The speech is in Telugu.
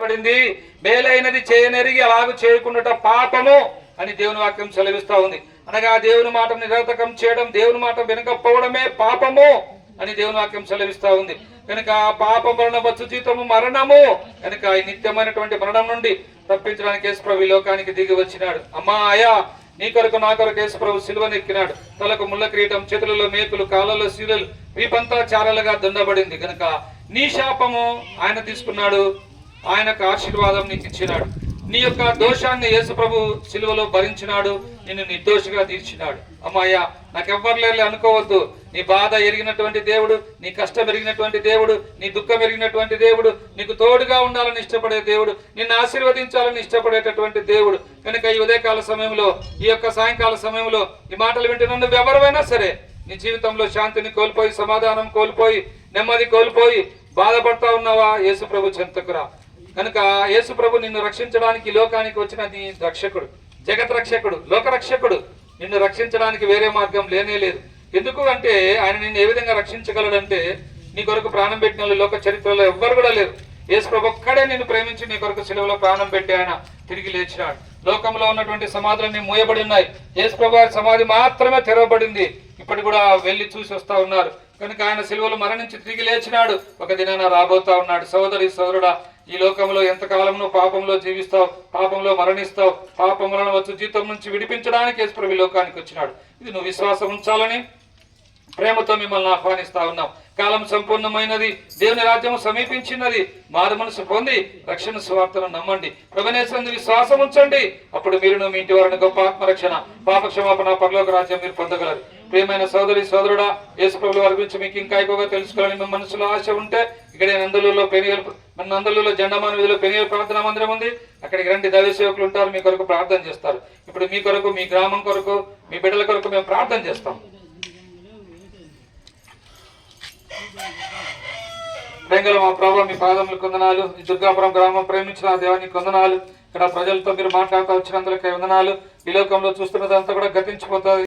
రాయబడింది, మేలైనది చేయనెరిగి అలాగూ చేయకుండా పాపము అని దేవుని వాక్యం సెలవిస్తా ఉంది. అనగా దేవుని మాట నిరర్థకం చేయడం, దేవుని మాట వినకపోవడమే పాపము అని దేవుని వాక్యం సెలవిస్తా ఉంది. కనుక పాపం వలన వచ్చు జీతము మరణము. కనుక ఈ నిత్యమైనటువంటి మరణం నుండి తప్పించడానికి యేసుప్రభు ఈ లోకానికి దిగి వచ్చినాడు. అమ్మా అయా, నీ కొరకు నా కొరకు యేసుప్రభు సిలువనెక్కినాడు. తలకు ముళ్ళ కిరీటం, చేతులలో మేకులు, కాళ్ళలో శీలలు, వీపంతా చారలుగా దున్నబడింది. కనుక నీ శాపము ఆయన తీసుకున్నాడు, ఆయనకు ఆశీర్వాదం నీకు ఇచ్చినాడు. నీ యొక్క దోషాన్ని యేసుప్రభు సిలువలో భరించినాడు, నిన్ను నిర్దోషిగా తీర్చినాడు. అమ్మాయ్యా, నాకెవ్వరు లేరు అనుకోవద్దు. నీ బాధ ఎరిగినటువంటి దేవుడు, నీ కష్టం ఎరిగినటువంటి దేవుడు, నీ దుఃఖం ఎరిగినటువంటి దేవుడు, నీకు తోడుగా ఉండాలని ఇష్టపడే దేవుడు, నిన్ను ఆశీర్వదించాలని ఇష్టపడేటటువంటి దేవుడు. కనుక ఈ ఉదయకాల సమయంలో, ఈ యొక్క సాయంకాల సమయంలో ఈ మాటలు వింటున్న నువ్వు ఎవరైనా సరే, నీ జీవితంలో శాంతిని కోల్పోయి, సమాధానం కోల్పోయి, నెమ్మది కోల్పోయి బాధపడతా ఉన్నావా? యేసుప్రభు చెంతకురా. కనుక యేసుప్రభు నిన్ను రక్షించడానికి ఈ లోకానికి వచ్చిన నీ రక్షకుడు, జగత్ రక్షకుడు, లోక రక్షకుడు. నిన్ను రక్షించడానికి వేరే మార్గం లేనే లేదు. ఎందుకు అంటే ఆయన నిన్ను ఏ విధంగా రక్షించగలడంటే, నీ కొరకు ప్రాణం పెట్టిన వాళ్ళు లోక చరిత్రలో ఎవ్వరు కూడా లేరు. యేసుప్రభు ఒక్కడే నిన్ను ప్రేమించి నీ కొరకు సిలువలో ప్రాణం పెట్టి ఆయన తిరిగి లేచినాడు. లోకంలో ఉన్నటువంటి సమాధులన్నీ మూయబడి ఉన్నాయి, యేసుప్రభు సమాధి మాత్రమే తెరవబడింది. ఇప్పటి కూడా వెళ్ళి చూసి వస్తా ఉన్నారు. కనుక ఆయన సిలువలో మరణించి తిరిగి లేచినాడు, ఒక దినాన రాబోతా ఉన్నాడు. సోదరి సోదరుడా, ఈ లోకంలో ఎంతకాలంలో పాపంలో జీవిస్తావు, పాపంలో మరణిస్తావు. పాపం వలన వచ్చు జీతం నుంచి విడిపించడానికి యేసుప్రభు లోకానికి వచ్చినాడు. ఇది నువ్వు విశ్వాసం ఉంచాలని ప్రేమతో మిమ్మల్ని ఆహ్వానిస్తా ఉన్నాం. కాలం సంపూర్ణమైనది, దేవుని రాజ్యం సమీపించినది. మారు మనసు పొంది రక్షణ సువార్తను నమ్మండి, ప్రభునేశ్వరుని విశ్వాసం ఉంచండి. అప్పుడు మీరును మీ ఇంటి వారిని గొప్ప ఆత్మరక్షణ, పాప క్షమాపణ, పరలోక రాజ్యం మీరు పొందగలరు. ప్రియమైన సోదరి సోదరుడా, యేసుప్రభు వారి గురించి మీకు ఇంకా ఎక్కువగా తెలుసుకోవాలని మీ మనసులో ఆశ ఉంటే, ఇక్కడ నందలూరులో జెండామాన వీధిలో పెనియల్ ప్రార్థనా మందిరం ఉంది. అక్కడికి రండి, దైవ సేవకులు ఉంటారు, మీ కొరకు ప్రార్థన చేస్తారు. ఇప్పుడు మీ కొరకు, మీ గ్రామం కొరకు, మీ బిడ్డల కొరకు మేము ప్రార్థన చేస్తాం. ప్రేంగల మా ప్రభు, మీ పాదములకు వందనాలు. ఈ దుర్గాపురం గ్రామం ప్రేమించిన దేవానికి వందనాలు. ఇక్కడ ప్రజలతో మీరు మాట్లాడుతూ వచ్చినందులకే వందనాలు. ఈ లోకంలో చూస్తున్నదంతా కూడా గతించిపోతుంది.